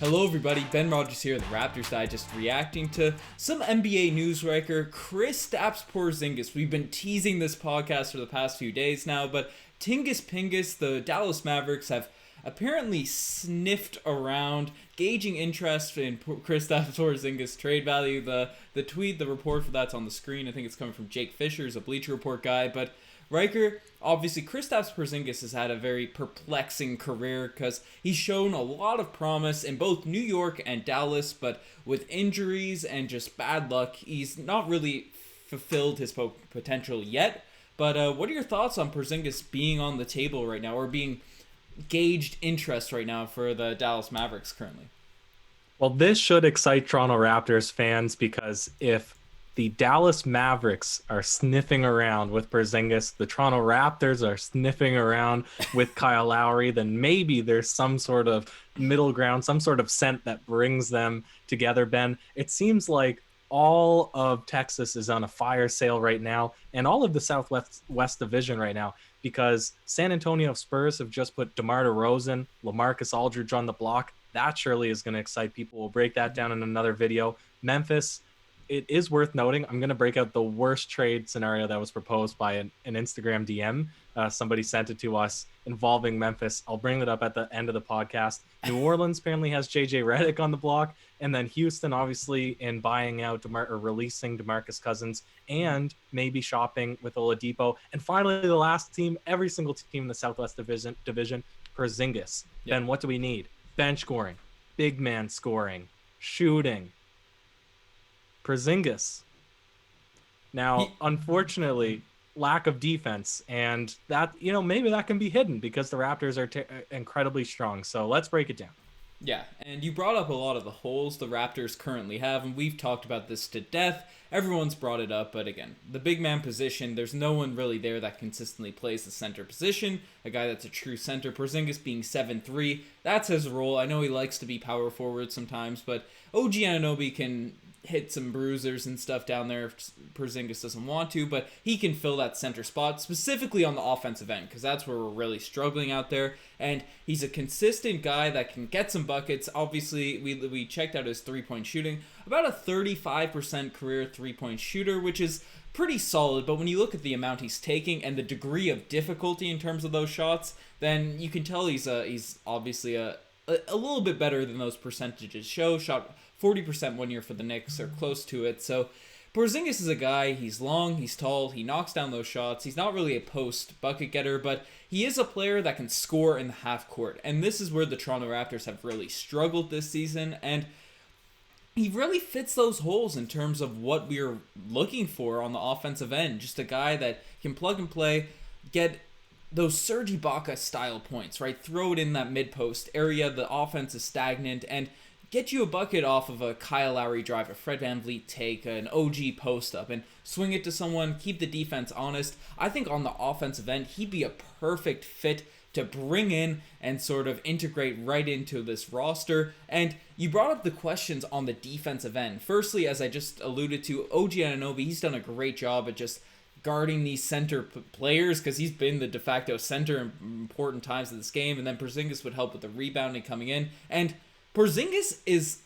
Hello everybody, Ben Rogers here, the Raptors Digest, reacting to some NBA news writer Kristaps Porzingis. We've been teasing this podcast for the past few days now, but Tingus Pingus, the Dallas Mavericks, have apparently sniffed around, gauging interest in Kristaps Porzingis' trade value. The tweet, the report for that's on the screen. I think it's coming from Jake Fisher, who's a Bleacher Report guy, but Riker, obviously, Kristaps Porzingis has had a very perplexing career because he's shown a lot of promise in both New York and Dallas, but with injuries and just bad luck, he's not really fulfilled his potential yet. But what are your thoughts on Porzingis being on the table right now, or being gauged interest right now for the Dallas Mavericks currently? Well, this should excite Toronto Raptors fans because if the Dallas Mavericks are sniffing around with Porzingis, the Toronto Raptors are sniffing around with Kyle Lowry, then maybe there's some sort of middle ground, some sort of scent that brings them together, Ben. It seems like all of Texas is on a fire sale right now, and all of the Southwest Division right now, because San Antonio Spurs have just put DeMar DeRozan, LaMarcus Aldridge on the block. That surely is going to excite people. We'll break that down in another video. Memphis, it is worth noting, I'm going to break out the worst trade scenario that was proposed by an Instagram DM. Somebody sent it to us involving Memphis. I'll bring it up at the end of the podcast. New Orleans apparently has JJ Redick on the block. And then Houston, obviously, in buying out or releasing DeMarcus Cousins and maybe shopping with Oladipo. And finally, the last team, every single team in the Southwest Division, Porzingis. Yep. Then what do we need? Bench scoring, big man scoring, shooting. Porzingis. Now, unfortunately, lack of defense, and that, maybe that can be hidden because the Raptors are incredibly strong. So let's break it down. Yeah, and you brought up a lot of the holes the Raptors currently have, and we've talked about this to death. Everyone's brought it up, but again, the big man position, there's no one really there that consistently plays the center position, a guy that's a true center. Porzingis being 7'3", that's his role. I know he likes to be power forward sometimes, but OG Anunoby can hit some bruisers and stuff down there if Porzingis doesn't want to, but he can fill that center spot, specifically on the offensive end, because that's where we're really struggling out there, and he's a consistent guy that can get some buckets. Obviously, we checked out his three-point shooting, about a 35% career three-point shooter, which is pretty solid, but when you look at the amount he's taking and the degree of difficulty in terms of those shots, then you can tell he's obviously a little bit better than those percentages show. Shot 40% 1 year for the Knicks, or close to it. So Porzingis is a guy, he's long, he's tall, he knocks down those shots. He's not really a post bucket getter, but he is a player that can score in the half court. And this is where the Toronto Raptors have really struggled this season, and he really fits those holes in terms of what we're looking for on the offensive end. Just a guy that can plug and play, get those Serge Ibaka style points, right? Throw it in that mid-post area, the offense is stagnant, and get you a bucket off of a Kyle Lowry drive, a Fred VanVleet take, an OG post-up, and swing it to someone, keep the defense honest. I think on the offensive end, he'd be a perfect fit to bring in and sort of integrate right into this roster. And you brought up the questions on the defensive end. Firstly, as I just alluded to, OG Anunoby, he's done a great job at just guarding these center players because he's been the de facto center in important times of this game, and then Porzingis would help with the rebounding coming in. And Porzingis is,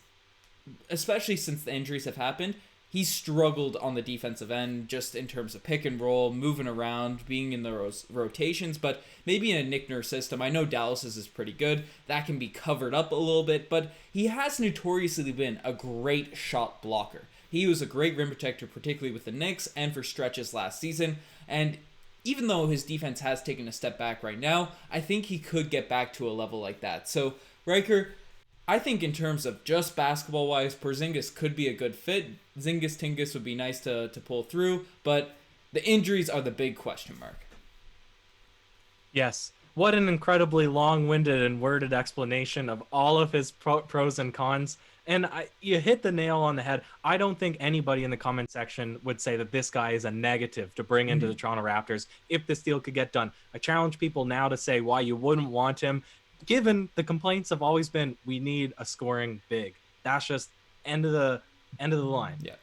especially since the injuries have happened, he's struggled on the defensive end just in terms of pick and roll, moving around, being in the rotations, but maybe in a Nick Nurse system. I know Dallas's is pretty good. That can be covered up a little bit, but he has notoriously been a great shot blocker. He was a great rim protector, particularly with the Knicks and for stretches last season, and even though his defense has taken a step back right now, I think he could get back to a level like that. So, Riker, I think in terms of just basketball-wise, Porzingis could be a good fit. Zingus Tingus would be nice to pull through, but the injuries are the big question mark. Yes. What an incredibly long-winded and worded explanation of all of his pros and cons. And you hit the nail on the head. I don't think anybody in the comment section would say that this guy is a negative to bring into the Toronto Raptors if this deal could get done. I challenge people now to say why you wouldn't want him, given the complaints have always been, we need a scoring big. That's just end of the line. Yeah.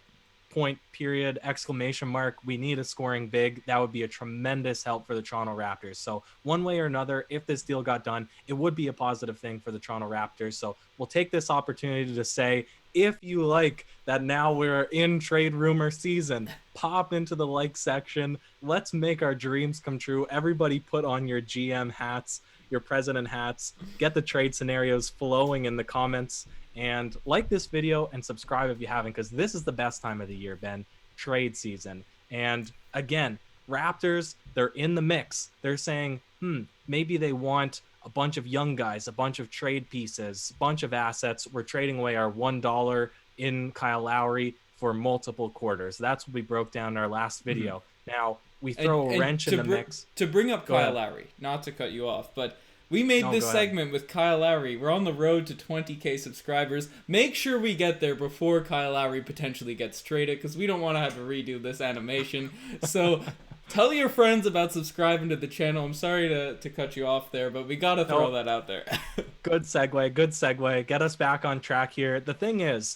point period, exclamation mark. We need a scoring big. That would be a tremendous help for the Toronto Raptors. So one way or another, if this deal got done, it would be a positive thing for the Toronto Raptors. So we'll take this opportunity to say, if you like that now we're in trade rumor season, pop into the like section. Let's make our dreams come true. Everybody put on your GM hats, your president hats, get the trade scenarios flowing in the comments, and like this video and subscribe if you haven't, because this is the best time of the year, Ben, trade season. And again, Raptors, they're in the mix. They're saying, maybe they want a bunch of young guys, a bunch of trade pieces, a bunch of assets. We're trading away our $1 in Kyle Lowry for multiple quarters. That's what we broke down in our last video. Now, we throw a wrench in the mix. To bring up Kyle Lowry, not to cut you off, but we made this segment with Kyle Lowry. We're on the road to 20K subscribers. Make sure we get there before Kyle Lowry potentially gets traded, because we don't want to have to redo this animation. So tell your friends about subscribing to the channel. I'm sorry to cut you off there, but we got to throw that out there. Good segue. Get us back on track here. The thing is,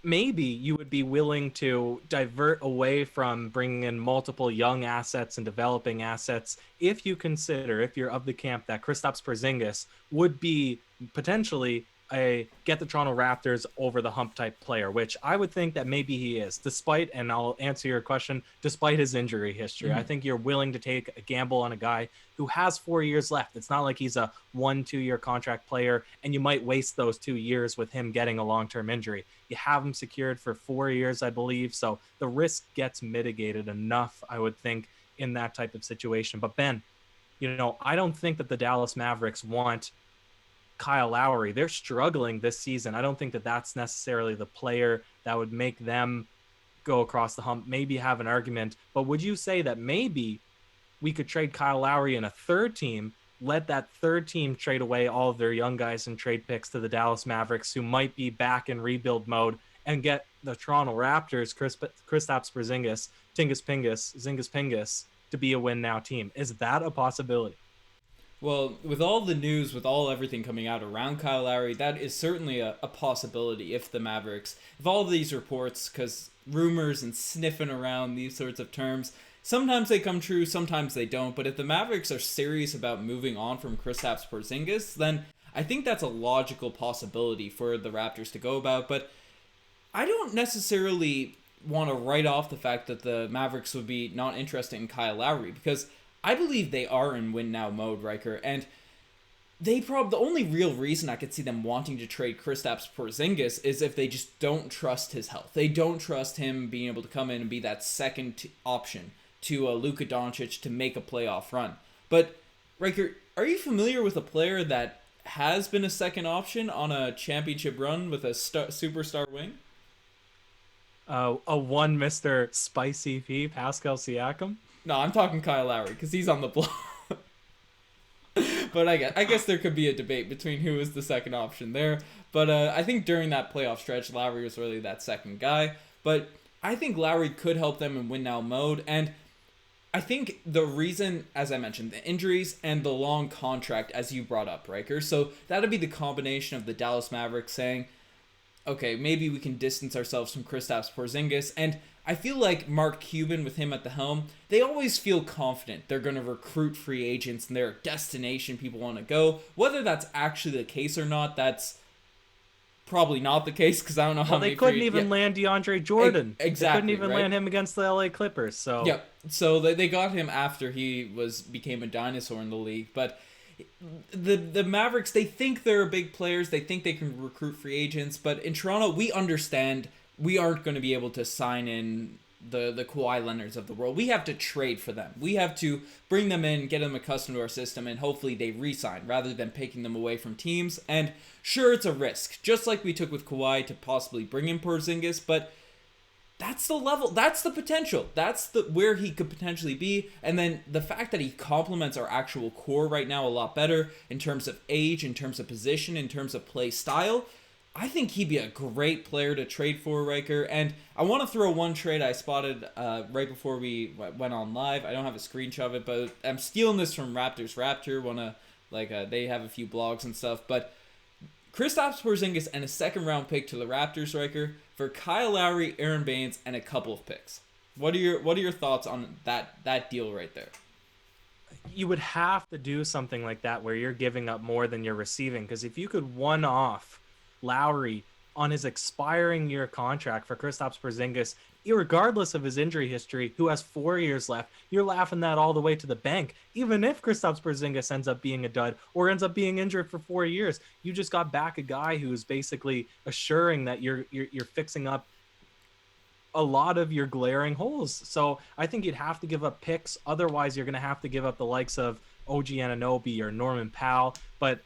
maybe you would be willing to divert away from bringing in multiple young assets and developing assets if you consider, if you're of the camp that Kristaps Porzingis would be potentially a get the Toronto Raptors over the hump type player, which I would think that maybe he is, despite, and I'll answer your question, despite his injury history. I think you're willing to take a gamble on a guy who has 4 years left. It's not like he's a 1-2 year contract player, and you might waste those 2 years with him getting a long-term injury. You have him secured for 4 years, I believe, so the risk gets mitigated enough, I would think, in that type of situation. But Ben, I don't think that the Dallas Mavericks want Kyle Lowry. They're struggling this season. I don't think that that's necessarily the player that would make them go across the hump, maybe have an argument. But would you say that maybe we could trade Kyle Lowry in a third team, let that third team trade away all of their young guys and trade picks to the Dallas Mavericks, who might be back in rebuild mode, and get the Toronto Raptors, Kristaps Porzingis, Zingas Pingus, to be a win now team? Is that a possibility? Well, with all the news, with everything coming out around Kyle Lowry, that is certainly a possibility if the Mavericks, if all of these reports, because rumors and sniffing around these sorts of terms, sometimes they come true, sometimes they don't. But if the Mavericks are serious about moving on from Kristaps Porzingis, then I think that's a logical possibility for the Raptors to go about. But I don't necessarily want to write off the fact that the Mavericks would be not interested in Kyle Lowry, because I believe they are in win now mode, Ryker, and the only real reason I could see them wanting to trade Kristaps Porzingis is if they just don't trust his health. They don't trust him being able to come in and be that second option to Luka Doncic to make a playoff run. But Ryker, are you familiar with a player that has been a second option on a championship run with a superstar wing? A one Mr. Spicy P, Pascal Siakam? No, I'm talking Kyle Lowry, because he's on the block. But I guess there could be a debate between who is the second option there. But I think during that playoff stretch, Lowry was really that second guy. But I think Lowry could help them in win now mode. And I think the reason, as I mentioned, the injuries and the long contract, as you brought up, Ryker. So that'll be the combination of the Dallas Mavericks saying, okay, maybe we can distance ourselves from Kristaps Porzingis. And I feel like Mark Cuban, with him at the helm, they always feel confident they're going to recruit free agents and they're a destination people want to go. Whether that's actually the case or not, that's probably not the case, because I don't know how many. They couldn't even land DeAndre Jordan. Exactly. They couldn't even land him against the LA Clippers. So yeah, so they got him after he became a dinosaur in the league. But the Mavericks, they think they're big players. They think they can recruit free agents. But in Toronto, we understand we aren't going to be able to sign in the Kawhi Leonards of the world. We have to trade for them. We have to bring them in, get them accustomed to our system, and hopefully they re-sign rather than picking them away from teams. And sure, it's a risk, just like we took with Kawhi to possibly bring in Porzingis, but that's the level, that's the potential, that's where he could potentially be. And then the fact that he complements our actual core right now a lot better in terms of age, in terms of position, in terms of play style, I think he'd be a great player to trade for, Ryker. And I want to throw one trade I spotted right before we went on live. I don't have a screenshot of it, but I'm stealing this from Raptors Raptor. They have a few blogs and stuff. But Kristaps Porzingis and a second-round pick to the Raptors, Riker, for Kyle Lowry, Aaron Baines, and a couple of picks. What are your thoughts on that deal right there? You would have to do something like that where you're giving up more than you're receiving. Because if you could one off Lowry on his expiring year contract for Kristaps Porzingis, irregardless of his injury history, who has 4 years left, you're laughing that all the way to the bank. Even if Kristaps Porzingis ends up being a dud or ends up being injured for 4 years, you just got back a guy who's basically assuring that you're fixing up a lot of your glaring holes. So I think you'd have to give up picks. Otherwise, you're going to have to give up the likes of OG Anunoby or Norman Powell. But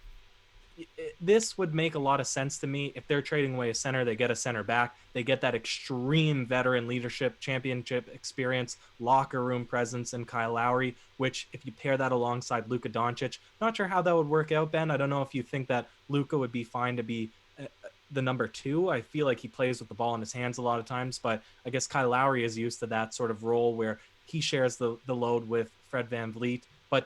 this would make a lot of sense to me. If they're trading away a center, they get a center back. They get that extreme veteran leadership, championship experience, locker room presence in Kyle Lowry, which if you pair that alongside Luka Doncic, not sure how that would work out, Ben. I don't know if you think that Luka would be fine to be the number 2. I feel like he plays with the ball in his hands a lot of times, but I guess Kyle Lowry is used to that sort of role where he shares the load with Fred VanVleet. But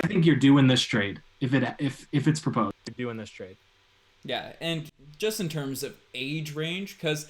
I think you're doing this trade if it's proposed. You're doing this trade. Yeah, and just in terms of age range, because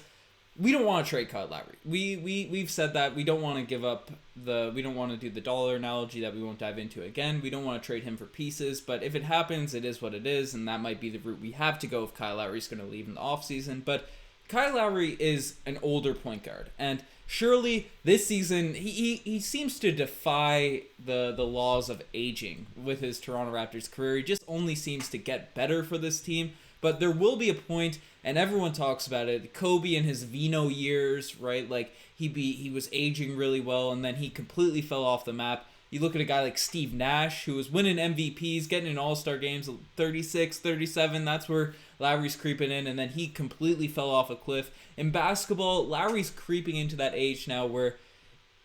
we don't want to trade Kyle Lowry. We've said that we don't want to give up we don't want to do the dollar analogy that we won't dive into again. We don't want to trade him for pieces, but if it happens, it is what it is, and that might be the route we have to go if Kyle Lowry's going to leave in the offseason. But Kyle Lowry is an older point guard, and surely this season he seems to defy the laws of aging with his Toronto Raptors career. He just only seems to get better for this team. But there will be a point, and everyone talks about it, Kobe in his Vino years, right? Like, he was aging really well, and then he completely fell off the map. You look at a guy like Steve Nash, who was winning MVPs, getting in All-Star games, 36, 37, that's where Lowry's creeping in, and then he completely fell off a cliff. In basketball, Lowry's creeping into that age now where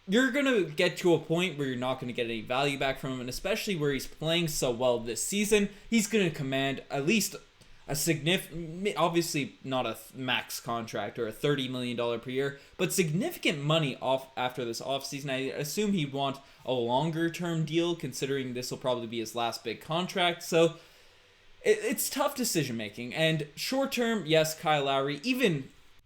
you're going to get to a point where you're not going to get any value back from him, and especially where he's playing so well this season, he's going to command at least a significant, obviously not a max contract or a $30 million per year, but significant money off after this offseason. I assume he'd want a longer term deal, considering this will probably be his last big contract. So it's tough decision making. And short term, yes, Kyle Lowry. Even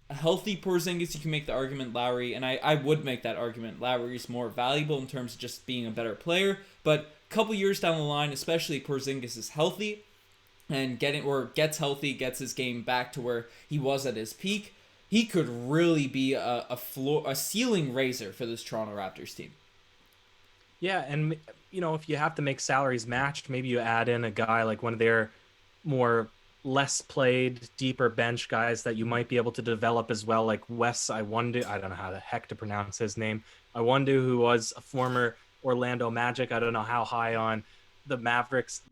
a healthy Porzingis, you can make the argument Lowry, and I would make that argument Lowry's more valuable in terms of just being a better player. But a couple years down the line, especially if Porzingis is healthy and gets healthy, gets his game back to where he was at his peak, he could really be a ceiling raiser for this Toronto Raptors team. Yeah, and if you have to make salaries matched, maybe you add in a guy like one of their more less played, deeper bench guys that you might be able to develop as well, like Wes Iwundu. I don't know how the heck to pronounce his name. Iwundu, who was a former Orlando Magic. I don't know how high on the Mavericks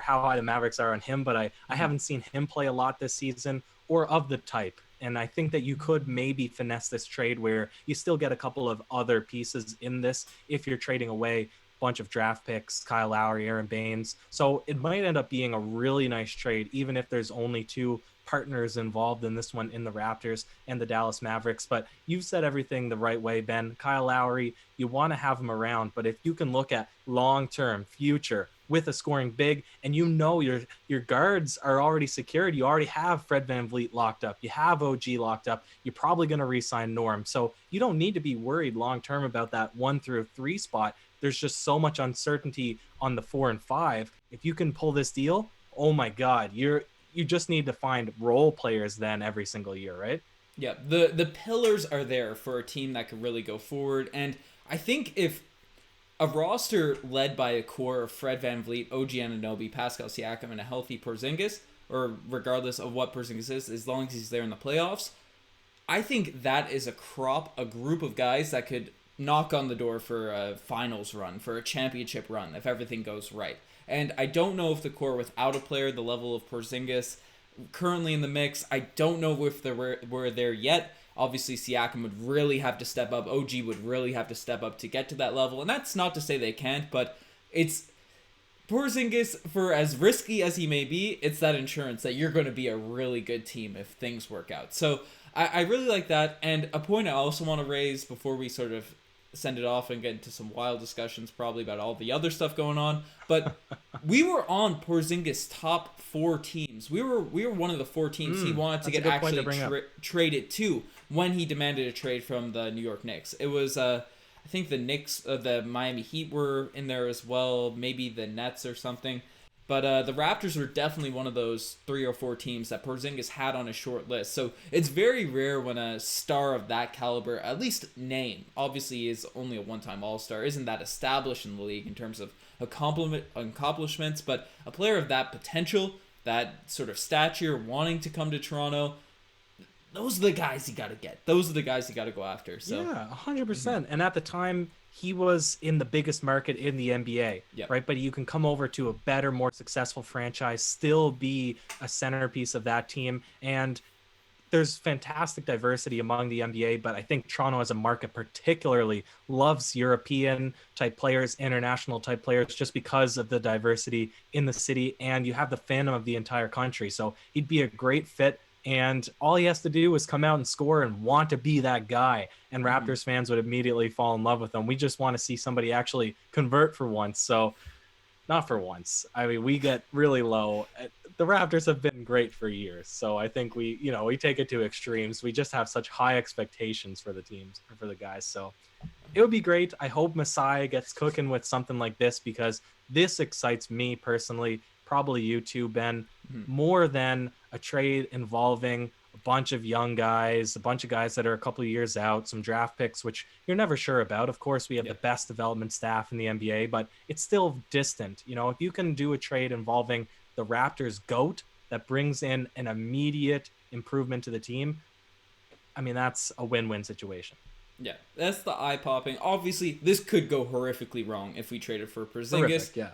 how high the Mavericks are on him, but I haven't seen him play a lot this season or of the type. And I think that you could maybe finesse this trade where you still get a couple of other pieces in this if you're trading away a bunch of draft picks, Kyle Lowry, Aaron Baines. So it might end up being a really nice trade, even if there's only 2 partners involved in this one in the Raptors and the Dallas Mavericks. But you've said everything the right way, Ben. Kyle Lowry, you want to have him around, but if you can look at long-term future with a scoring big, and your guards are already secured, you already have Fred VanVleet locked up, you have OG locked up, you're probably going to re-sign Norm. So you don't need to be worried long-term about that 1 through 3 spot. There's just so much uncertainty on the 4 and 5. If you can pull this deal, oh my God, you just need to find role players then every single year, right? Yeah, the pillars are there for a team that could really go forward. And I think if a roster led by a core of Fred VanVleet, OG Anunoby, Pascal Siakam, and a healthy Porzingis, or regardless of what Porzingis is, as long as he's there in the playoffs, I think that is a group of guys that could knock on the door for a finals run, for a championship run, if everything goes right. And I don't know if the core without a player the level of Porzingis currently in the mix, I don't know if we're there yet. Obviously, Siakam would really have to step up. OG would really have to step up to get to that level. And that's not to say they can't, but it's Porzingis, for as risky as he may be, it's that insurance that you're going to be a really good team if things work out. So I really like that. And a point I also want to raise before we sort of send it off and get into some wild discussions probably about all the other stuff going on. But we were on Porzingis' top 4 teams. We were one of the 4 teams he wanted to get actually traded to when he demanded a trade from the New York Knicks. It was I think the Knicks, the Miami Heat were in there as well, maybe the Nets or something. But the Raptors were definitely one of those 3 or 4 teams that Porzingis had on a short list. So it's very rare when a star of that caliber, at least name, obviously is only a one-time All-Star, isn't that established in the league in terms of accomplishments, but a player of that potential, that sort of stature, wanting to come to Toronto, those are the guys you got to get. Those are the guys you got to go after. So yeah, 100%. And at the time, he was in the biggest market in the NBA, right? But you can come over to a better, more successful franchise, still be a centerpiece of that team. And there's fantastic diversity among the NBA, but I think Toronto as a market particularly loves European type players, international type players, just because of the diversity in the city. And you have the fandom of the entire country. So he'd be a great fit. And all he has to do is come out and score and want to be that guy. And Raptors fans would immediately fall in love with him. We just want to see somebody actually convert for once. So not for once. I mean, we get really low. The Raptors have been great for years. So I think we take it to extremes. We just have such high expectations for the teams, for the guys. So it would be great. I hope Masai gets cooking with something like this, because this excites me personally, probably you too, Ben, more than a trade involving a bunch of young guys, a bunch of guys that are a couple of years out, some draft picks, which you're never sure about. Of course, we have the best development staff in the NBA, but it's still distant. You know, if you can do a trade involving the Raptors GOAT that brings in an immediate improvement to the team, I mean, that's a win-win situation. Yeah, that's the eye-popping. Obviously, this could go horrifically wrong if we traded for Porzingis.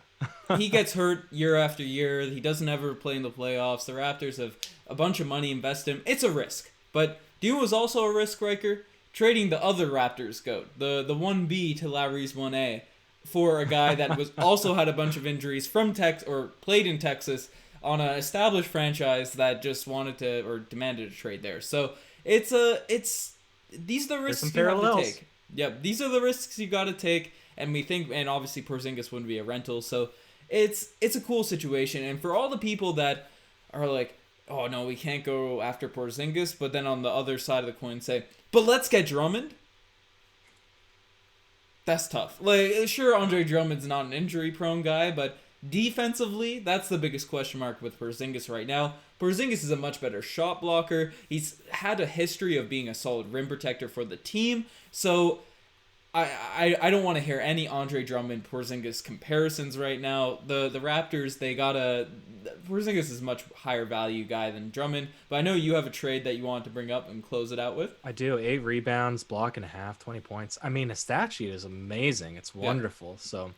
He gets hurt year after year. He doesn't ever play in the playoffs. The Raptors have a bunch of money invested in him. It's a risk. But do you know what was also a risk, Riker? Trading the other Raptors GOAT, the 1B to Lowry's 1A, for a guy that was also had a bunch of injuries from or played in Texas on an established franchise that just wanted to or demanded a trade there. So these are the risks you have to take. Yep, these are the risks you got to take, and we think, and obviously Porzingis wouldn't be a rental, so it's a cool situation. And for all the people that are like, oh no, we can't go after Porzingis, but then on the other side of the coin say, but let's get Drummond. That's tough. Like, sure, Andre Drummond's not an injury-prone guy, but defensively, that's the biggest question mark with Porzingis right now. Porzingis is a much better shot blocker. He's had a history of being a solid rim protector for the team. So I don't want to hear any Andre Drummond Porzingis comparisons right now. The Raptors, Porzingis is a much higher value guy than Drummond. But I know you have a trade that you want to bring up and close it out with. I do. 8 rebounds, block and a half, 20 points. I mean, his stat sheet is amazing. It's wonderful. So,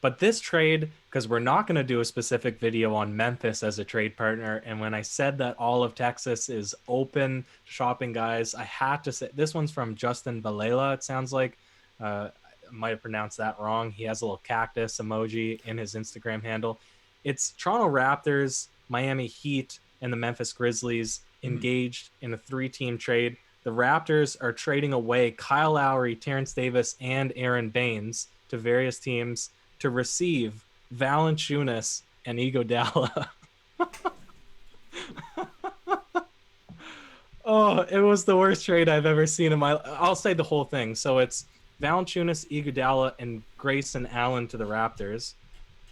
but this trade, because we're not going to do a specific video on Memphis as a trade partner, and when I said that all of Texas is open to shopping guys, I had to say, this one's from Justin Valela, it sounds like. I might have pronounced that wrong. He has a little cactus emoji in his Instagram handle. It's Toronto Raptors, Miami Heat, and the Memphis Grizzlies engaged in a 3-team trade. The Raptors are trading away Kyle Lowry, Terrence Davis, and Aaron Baines to various teams to receive Valanciunas and Iguodala. Oh, it was the worst trade I've ever seen in my... I'll say the whole thing. So it's Valanciunas, Iguodala, and Grayson Allen to the Raptors.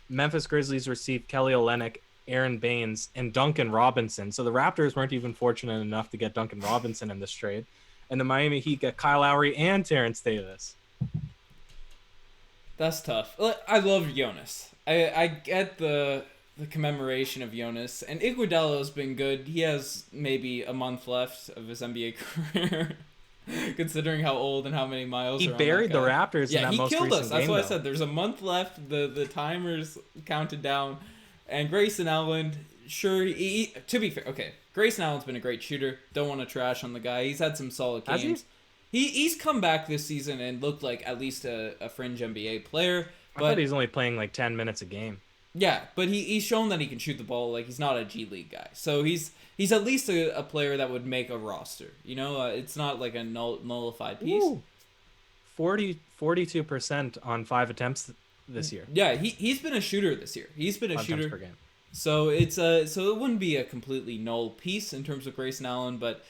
Memphis Grizzlies received Kelly Olynyk, Aaron Baines, and Duncan Robinson. So the Raptors weren't even fortunate enough to get Duncan Robinson in this trade. And the Miami Heat get Kyle Lowry and Terrence Davis. That's tough. I love Jonas. I get the commemoration of Jonas. And Iguodala has been good. He has maybe a month left of his NBA career, considering how old and how many miles he buried the Raptors in that most recent game. Yeah, he killed us. That's what I said. There's a month left. The timer's counted down. And Grayson Allen, sure, to be fair, okay, Grayson Allen's been a great shooter. Don't want to trash on the guy. He's had some solid games. He's come back this season and looked like at least a fringe NBA player. But, I thought he's only playing like 10 minutes a game. Yeah, but he's shown that he can shoot the ball. Like, he's not a G League guy. So he's at least a player that would make a roster. You know, it's not like a nullified piece. Ooh. 42% on 5 attempts this year. Yeah, he's been a shooter this year. He's been a 5 attempts shooter. per game. So so it wouldn't be a completely null piece in terms of Grayson Allen, but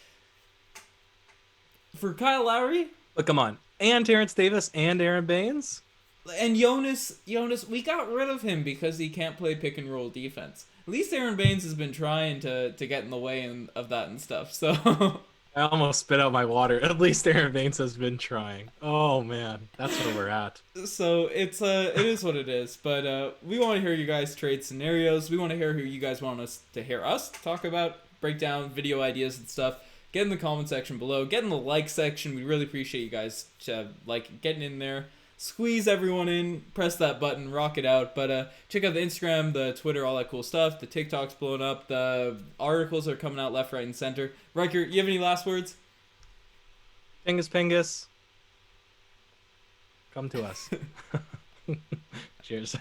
for Kyle Lowry, But come on, and Terrence Davis and Aaron Baines. and Jonas, we got rid of him because he can't play pick and roll defense. At least Aaron Baines has been trying to get in the way of that and stuff. So I almost spit out my water. At least Aaron Baines has been trying. Oh man, that's where we're at. so it is what it is. But we want to hear you guys trade scenarios. We want to hear who you guys want us to hear us talk about, break down video ideas and stuff. Get in the comment section below. Get in the like section. We really appreciate you guys getting in there. Squeeze everyone in. Press that button. Rock it out. But check out the Instagram, the Twitter, all that cool stuff. The TikTok's blowing up. The articles are coming out left, right, and center. Riker, you have any last words? Pingus. Come to us. Cheers.